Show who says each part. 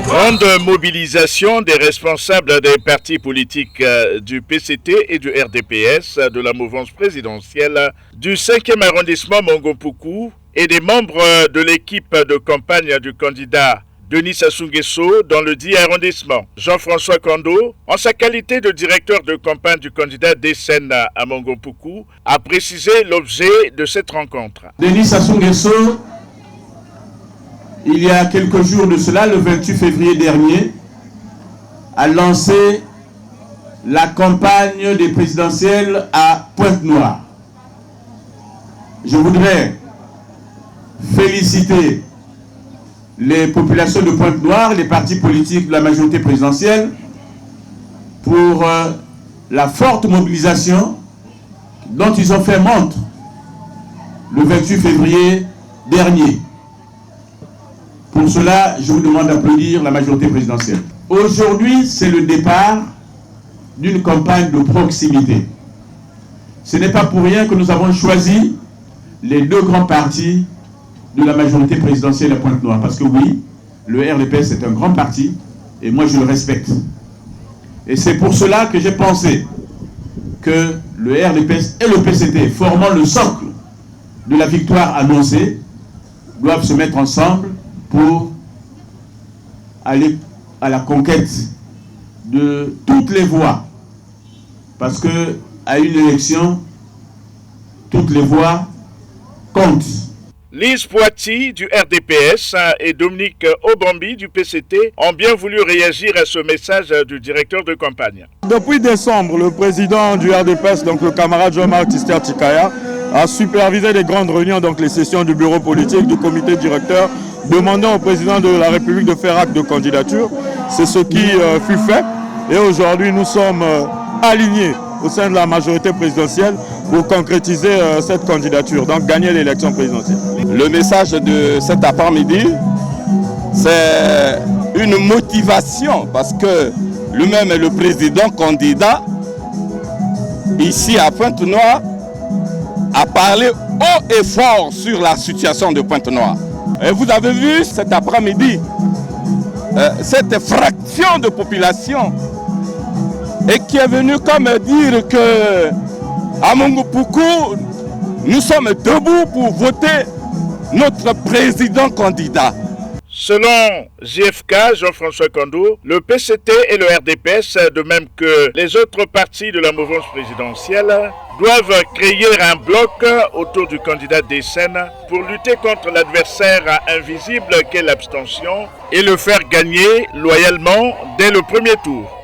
Speaker 1: Grande mobilisation des responsables des partis politiques du PCT et du RDPS de la mouvance présidentielle du 5e arrondissement Mongompuku et des membres de l'équipe de campagne du candidat Denis Sassou Nguesso dans le 10e arrondissement. Jean-François Kando, en sa qualité de directeur de campagne du candidat Dessen à Mongompuku, a précisé l'objet de cette rencontre.
Speaker 2: Denis Sassou Nguesso, il y a quelques jours de cela, le 28 février dernier, a lancé la campagne des présidentielles à Pointe-Noire. Je voudrais féliciter les populations de Pointe-Noire, les partis politiques de la majorité présidentielle, pour la forte mobilisation dont ils ont fait montre le 28 février dernier. Pour cela, je vous demande d'applaudir la majorité présidentielle. Aujourd'hui, c'est le départ d'une campagne de proximité. Ce n'est pas pour rien que nous avons choisi les deux grands partis de la majorité présidentielle à Pointe-Noire. Parce que oui, le RDPS est un grand parti et moi je le respecte. Et c'est pour cela que j'ai pensé que le RDPS et le PCT, formant le socle de la victoire annoncée, doivent se mettre ensemble pour aller à la conquête de toutes les voix. Parce que à une élection, toutes les voix comptent.
Speaker 1: Lise Poiti du RDPS et Dominique Obambi du PCT ont bien voulu réagir à ce message du directeur de campagne.
Speaker 3: Depuis décembre, le président du RDPS, donc le camarade Jean-Marc Tister Tikaya, a supervisé des grandes réunions, donc les sessions du bureau politique, du comité directeur, demandant au président de la République de faire acte de candidature. C'est ce qui fut fait. Et aujourd'hui, nous sommes alignés au sein de la majorité présidentielle pour concrétiser cette candidature, donc gagner l'élection présidentielle.
Speaker 4: Le message de cet après-midi, c'est une motivation parce que lui-même est le président candidat ici à Pointe-Noire, a parlé haut et fort sur la situation de Pointe-Noire. Et vous avez vu cet après-midi, cette fraction de population et qui est venu comme dire que à Mongompuku, nous sommes debout pour voter notre président candidat.
Speaker 1: Selon JFK, Jean-François Kando, le PCT et le RDPS, de même que les autres partis de la mouvance présidentielle, doivent créer un bloc autour du candidat Dessen pour lutter contre l'adversaire invisible qu'est l'abstention et le faire gagner loyalement dès le premier tour.